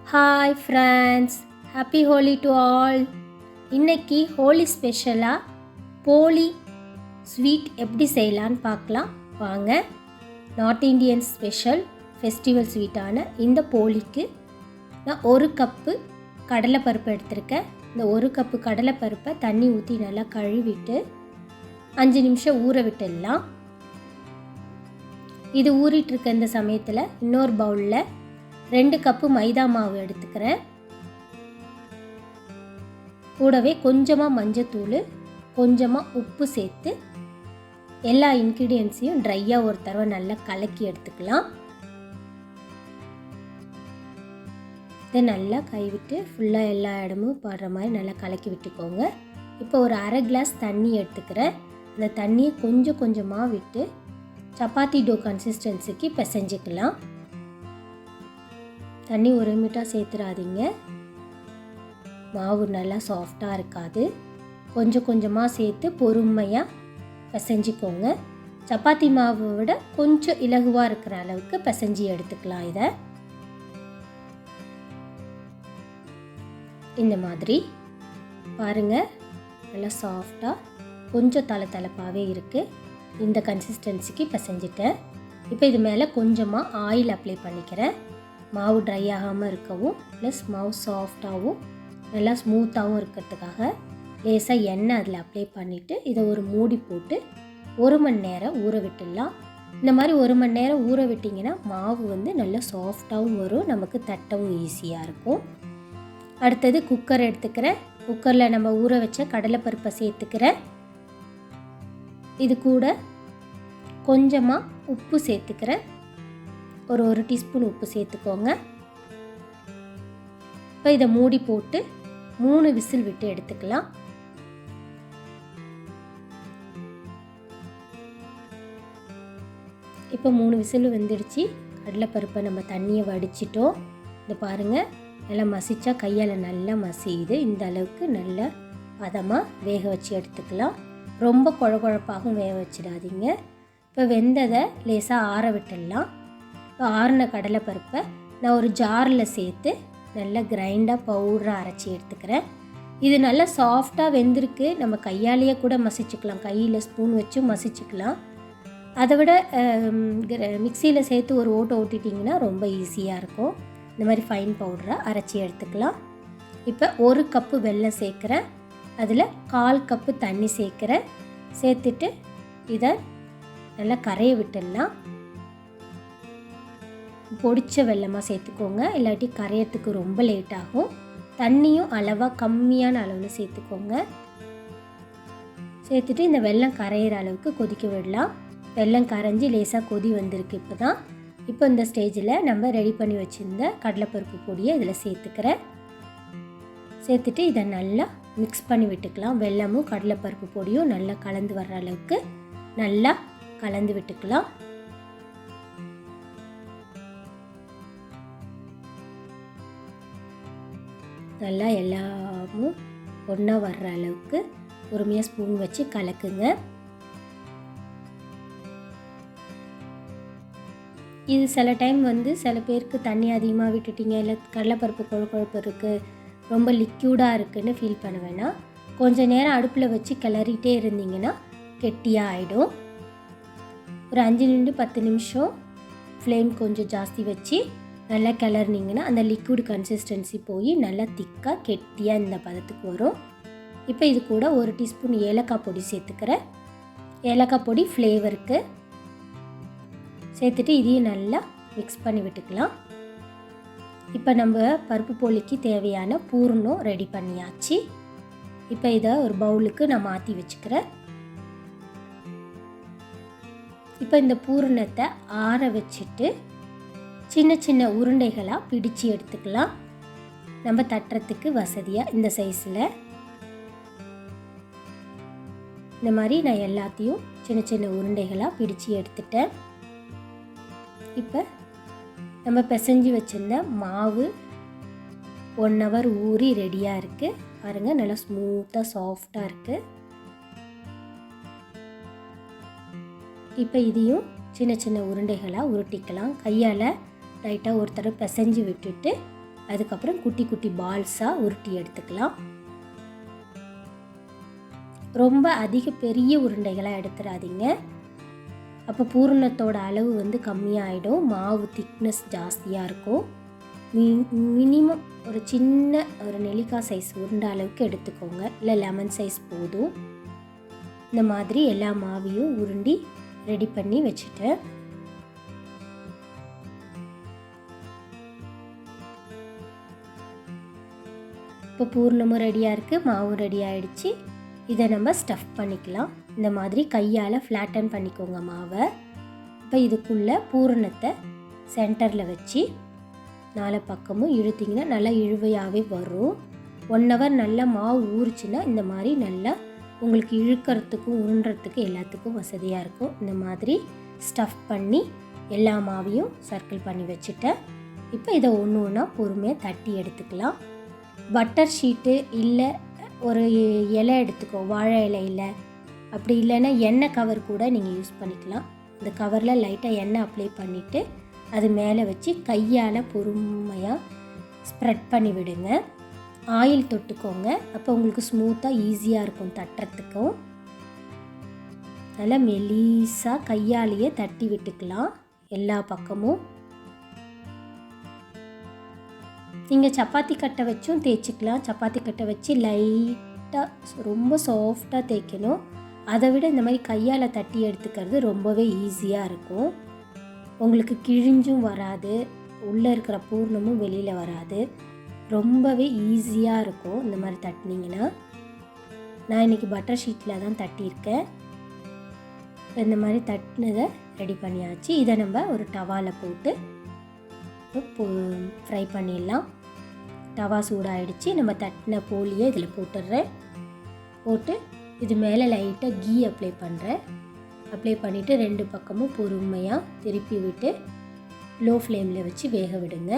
Hi friends, happy Holi to all. இன்னைக்கு ஹோலி ஸ்பெஷலாக போலி ஸ்வீட் எப்படி செய்யலான்னு பார்க்கலாம் வாங்க. நார்த் இந்தியன் ஸ்பெஷல் ஃபெஸ்டிவல் ஸ்வீட்டான இந்த போலிக்கு நான் 1 கப்பு கடலைப்பருப்பு எடுத்திருக்கேன். இந்த 1 கப்பு கடலைப்பருப்பை தண்ணி ஊற்றி நல்லா கழுவிட்டு 5 நிமிஷம் ஊற விட்டுடலாம். இது ஊறிட்டுருக்க இந்த சமயத்தில் இன்னொரு பவுலில் 2 கப்பு மைதா மாவு எடுத்துக்கிறேன். கூடவே கொஞ்சமாக மஞ்சத்தூள், கொஞ்சமாக உப்பு சேர்த்து எல்லா இன்க்ரீடியன்ஸையும் ட்ரையாக ஒரு தடவை நல்லா கலக்கி எடுத்துக்கலாம். இதை நல்லா கைவிட்டு ஃபுல்லாக எல்லா இடமும் படுற மாதிரி நல்லா கலக்கி விட்டுக்கோங்க. இப்போ ஒரு அரை கிளாஸ் தண்ணி எடுத்துக்கிறேன். அந்த தண்ணியை கொஞ்சம் கொஞ்சமாக விட்டு சப்பாத்தி டோ கன்சிஸ்டன்சிக்கு பிசைஞ்சிக்கலாம். தண்ணி ஒரு மீட்டாக சேர்த்துடாதீங்க, மாவு நல்லா சாஃப்டாக இருக்காது. கொஞ்சம் கொஞ்சமாக சேர்த்து பொறுமையாக பிசைஞ்சிக்கோங்க. சப்பாத்தி மாவை விட கொஞ்சம் இலகுவாக இருக்கிற அளவுக்கு பிசைஞ்சி எடுத்துக்கலாம். இதை இந்த மாதிரி பாருங்கள், நல்லா சாஃப்டாக கொஞ்சம் தளதளப்பாகவே இருக்குது. இந்த கன்சிஸ்டன்சிக்கு பிசைஞ்சிட்டேன். இப்போ இது மேலே கொஞ்சமாக ஆயில் அப்ளை பண்ணிக்கிறேன். மாவு ட்ரை ஆகாமல் இருக்கவும் ப்ளஸ் மாவு சாஃப்டாகவும் நல்லா ஸ்மூத்தாகவும் இருக்கிறதுக்காக லேசாக எண்ணெய் அதில் அப்ளை பண்ணிவிட்டு இதை ஒரு மூடி போட்டு 1 மணி நேரம் ஊற விட்டுடலாம். இந்த மாதிரி 1 மணி நேரம் ஊற விட்டிங்கன்னா மாவு நல்லா சாஃப்டாகவும் வரும், நமக்கு தட்டவும் ஈஸியாக இருக்கும். அடுத்தது குக்கர் எடுத்துக்கிறேன். குக்கரில் நம்ம ஊற வச்ச கடலைப்பருப்பை சேர்த்துக்கிறேன். இது கூட கொஞ்சமாக உப்பு சேர்த்துக்கிறேன். ஒரு 1 டீஸ்பூன் உப்பு சேர்த்துக்கோங்க. இப்போ இதை மூடி போட்டு 3 விசில் விட்டு எடுத்துக்கலாம். இப்போ 3 விசில் வெந்துடுச்சு. கடலைப்பருப்பை நம்ம தண்ணியை வடிச்சிட்டோம். இதை பாருங்கள், நல்லா மசிச்சா கையால் நல்லா மசியுது. இந்த அளவுக்கு நல்லா பதமாக வேக வச்சு எடுத்துக்கலாம். ரொம்ப குழகுழப்பாகவும் வேக வச்சிடாதீங்க. இப்போ வெந்ததை லேசாக ஆற விட்டுடலாம். இப்போ ஆறின கடலைப்பருப்பை நான் ஒரு ஜாரில் சேர்த்து நல்லா கிரைண்டாக பவுடராக அரைச்சி எடுத்துக்கிறேன். இது நல்லா சாஃப்டாக வெந்திருக்கு. நம்ம கையாலேயே கூட மசிச்சுக்கலாம், கையில் ஸ்பூன் வச்சு மசிச்சுக்கலாம். அதை விட மிக்சியில் சேர்த்து ஒரு ஓட்டை ஓட்டிட்டிங்கன்னா ரொம்ப ஈஸியாக இருக்கும். இந்த மாதிரி ஃபைன் பவுடராக அரைச்சி எடுத்துக்கலாம். இப்போ 1 கப்பு வெல்லம் சேர்க்குறேன். அதில் 1/4 கப்பு தண்ணி சேர்க்குறேன். சேர்த்துட்டு இதை நல்லா கரைய விட்டுடலாம். பொடிச்ச வெல்லமாக சேர்த்துக்கோங்க, இல்லாட்டி கரையத்துக்கு ரொம்ப லேட் ஆகும். தண்ணியும் அளவாக கம்மியான அளவில் சேர்த்துக்கோங்க. சேர்த்துட்டு இந்த வெல்லம் கரையிற அளவுக்கு கொதிக்க விடலாம். வெல்லம் கரைஞ்சி லேசாக கொதி வந்திருக்கு இப்போ தான். இப்போ இந்த ஸ்டேஜில் நம்ம ரெடி பண்ணி வச்சுருந்த கடலைப்பருப்பு பொடியை இதில் சேர்த்துக்கிறேன். சேர்த்துட்டு இதை நல்லா மிக்ஸ் பண்ணி விட்டுக்கலாம். வெல்லமும் கடலைப்பருப்பு பொடியும் நல்லா கலந்து வர்ற அளவுக்கு நல்லா கலந்து விட்டுக்கலாம். நல்லா எல்லாமும் ஒன்றா வர்ற அளவுக்கு பொறுமையாக ஸ்பூன் வச்சு கலக்குங்க. இது சில டைம் சில பேருக்கு தண்ணி அதிகமாக விட்டுட்டிங்க, இல்லை கடலைப்பருப்பு கொழுப்பு இருக்குது, ரொம்ப லிக்யூடாக இருக்குதுன்னு ஃபீல் பண்ண வேணாம். கொஞ்சம் நேரம் அடுப்பில் வச்சு கிளறிட்டே இருந்தீங்கன்னா கெட்டியாக ஆகிடும். ஒரு 5-10 நிமிஷம் ஃப்ளேம் கொஞ்சம் ஜாஸ்தி வச்சு நல்லா கிளறினீங்கன்னா அந்த லிக்விட் கன்சிஸ்டன்சி போய் நல்லா திக்காக கெட்டியாக இந்த பதத்துக்கு வரும். இப்போ இது கூட 1 டீஸ்பூன் ஏலக்காய் பொடி சேர்த்துக்கிறேன். ஏலக்காய் பொடி ஃப்ளேவருக்கு சேர்த்துட்டு இதையும் நல்லா மிக்ஸ் பண்ணி விட்டுக்கலாம். இப்போ நம்ம பருப்பு போலிக்கு தேவையான பூரணம் ரெடி பண்ணியாச்சு. இப்போ இதை ஒரு பவுலுக்கு நான் மாற்றி வச்சுக்கிறேன். இப்போ இந்த பூரணத்தை ஆற வச்சுட்டு சின்ன சின்ன உருண்டைகளாக பிடிச்சி எடுத்துக்கலாம். நம்ம தட்டுறதுக்கு வசதியாக இந்த சைஸில் இந்த மாதிரி நான் எல்லாத்தையும் சின்ன சின்ன உருண்டைகளாக பிடிச்சி எடுத்துட்டேன். இப்போ நம்ம பிசைஞ்சு வச்சுருந்த மாவு 1 ஹவர் ஊறி ரெடியாக இருக்குது. பாருங்கள், நல்லா ஸ்மூத்தாக சாஃப்டாக இருக்குது. இப்போ இதையும் சின்ன சின்ன உருண்டைகளாக உருட்டிக்கலாம். கையால் லைட்டாக ஒரு தடவை பிசைஞ்சு விட்டுட்டு அதுக்கப்புறம் குட்டி குட்டி பால்ஸாக உருட்டி எடுத்துக்கலாம். ரொம்ப அதிக பெரிய உருண்டைகளாக எடுத்துடாதீங்க, அப்போ பூரணத்தோட அளவு வந்து கம்மியாகிடும், மாவு திக்னஸ் ஜாஸ்தியாக இருக்கும். மினிமம் ஒரு சின்ன ஒரு நெல்லிக்காய் சைஸ் உருண்டை அளவுக்கு எடுத்துக்கோங்க, இல்லை லெமன் சைஸ் போதும். இந்த மாதிரி எல்லா மாவையும் உருண்டி ரெடி பண்ணி வச்சுட்டேன். இப்போ பூர்ணமும் ரெடியாக இருக்குது, மாவும் ரெடி ஆகிடுச்சு. இதை நம்ம ஸ்டஃப் பண்ணிக்கலாம். இந்த மாதிரி கையால் ஃப்ளாட்டன் பண்ணிக்கோங்க மாவை. இப்போ இதுக்குள்ளே பூரணத்தை சென்டரில் வச்சு 4 பக்கமும் இழுத்திங்கன்னா நல்லா இழுவையாகவே வரும். 1 hour நல்லா மாவு ஊறிச்சுன்னா இந்த மாதிரி நல்லா உங்களுக்கு இழுக்கிறதுக்கும் உருண்டுறதுக்கும் எல்லாத்துக்கும் வசதியாக இருக்கும். இந்த மாதிரி ஸ்டஃப் பண்ணி எல்லா மாவையும் சர்க்கிள் பண்ணி வச்சுட்டேன். இப்போ இதை ஒன்று ஒன்றா பொறுமையாக தட்டி எடுத்துக்கலாம். பட்டர் ஷீட்டு இல்லை ஒரு இலை எடுத்துக்கோ, வாழை இலையில், அப்படி இல்லைன்னா எண்ணெய் கவர் கூட நீங்கள் யூஸ் பண்ணிக்கலாம். இந்த கவரில் லைட்டாக எண்ணெய் அப்ளை பண்ணிவிட்டு அது மேலே வச்சு கையால் பொறுமையாக ஸ்ப்ரெட் பண்ணி விடுங்க. ஆயில் தொட்டுக்கோங்க, அப்போ உங்களுக்கு ஸ்மூத்தாக ஈஸியாக இருக்கும் தட்டுறதுக்கும். நல்லா மெலிசாக கையாலேயே தட்டி விட்டுக்கலாம் எல்லா பக்கமும். நீங்கள் சப்பாத்தி கட்டை வச்சும் தேய்ச்சிக்கலாம். சப்பாத்தி கட்டை வச்சு லைட்டாக ரொம்ப சாஃப்டாக தேய்க்கணும். அதை விட இந்த மாதிரி கையால் தட்டி எடுத்துக்கிறது ரொம்பவே ஈஸியாக இருக்கும். உங்களுக்கு கிழிஞ்சும் வராது, உள்ளே இருக்கிற பூர்ணமும் வெளியில் வராது, ரொம்பவே ஈஸியாக இருக்கும் இந்த மாதிரி தட்டினீங்கன்னா. நான் இன்றைக்கி பட்டர் ஷீட்டில் தான் தட்டியிருக்கேன். இந்த மாதிரி தட்டினதை ரெடி பண்ணியாச்சு. இதை நம்ம ஒரு டவாவில் போட்டு ஃப்ரை பண்ணிடலாம். தவா சூடாகிடுச்சு. நம்ம தட்டின போலியை இதில் போட்டுடுறேன். போட்டு இது மேலே லைட்டாக கீ அப்ளை பண்ணுறேன். அப்ளை பண்ணிவிட்டு 2 பக்கமும் பொறுமையாக திருப்பி விட்டு லோ ஃப்ளேமில் வச்சு வேக விடுங்க.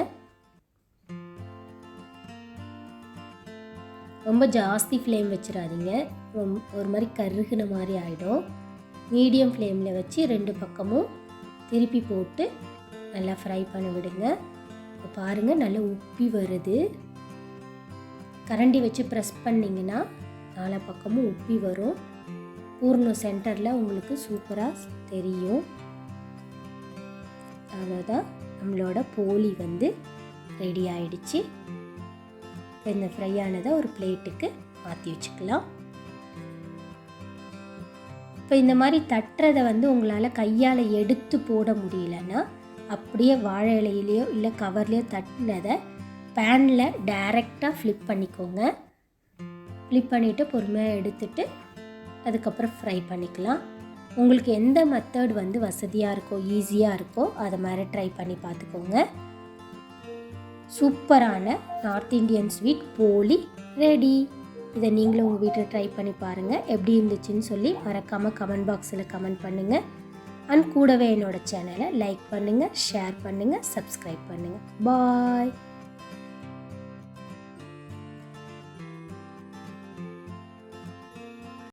ரொம்ப ஜாஸ்தி ஃப்ளேம் வச்சிடாதீங்க, ஒரு மாதிரி கருகுன மாதிரி ஆகிடும். மீடியம் ஃப்ளேமில் வச்சு 2 பக்கமும் திருப்பி போட்டு நல்லா ஃப்ரை பண்ணி விடுங்க. இப்போ பாருங்கள் நல்லா உப்பி வருது. கரண்டி வச்சு ப்ரெஸ் பண்ணிங்கன்னா 4 பக்கமும் உப்பி வரும். பூர்ணம் சென்டரில் உங்களுக்கு சூப்பராக தெரியும். அவ்வளோதான், நம்மளோட போலி வந்து ரெடி ஆயிடுச்சு. இப்போ இந்த ஃப்ரை ஆனதை ஒரு பிளேட்டுக்கு மாற்றி வச்சுக்கலாம். இப்போ இந்த மாதிரி தட்டுறதை வந்து உங்களால் கையால் எடுத்து போட முடியலன்னா அப்படியே வாழை இலையிலையோ இல்லை கவர்லேயோ தட்டினதை பேனில் டைரெக்டாக ஃப்ளிப் பண்ணிக்கோங்க. ஃப்ளிப் பண்ணிவிட்டு பொறுமையாக எடுத்துட்டு அதுக்கப்புறம் ஃப்ரை பண்ணிக்கலாம். உங்களுக்கு எந்த மெத்தட் வந்து வசதியாக இருக்கோ, ஈஸியாக இருக்கோ அதை மாதிரி ட்ரை பண்ணி பார்த்துக்கோங்க. சூப்பரான நார்த் இண்டியன் ஸ்வீட் போலி ரெடி. இதை நீங்களும் உங்கள் வீட்டில் ட்ரை பண்ணி பாருங்கள். எப்படி இருந்துச்சுன்னு சொல்லி மறக்காமல் கமெண்ட் பாக்ஸில் கமெண்ட் பண்ணுங்கள். அண்ட் கூடவே என்னோடய சேனலை லைக் பண்ணுங்கள், ஷேர் பண்ணுங்கள், சப்ஸ்கிரைப் பண்ணுங்கள். பாய்.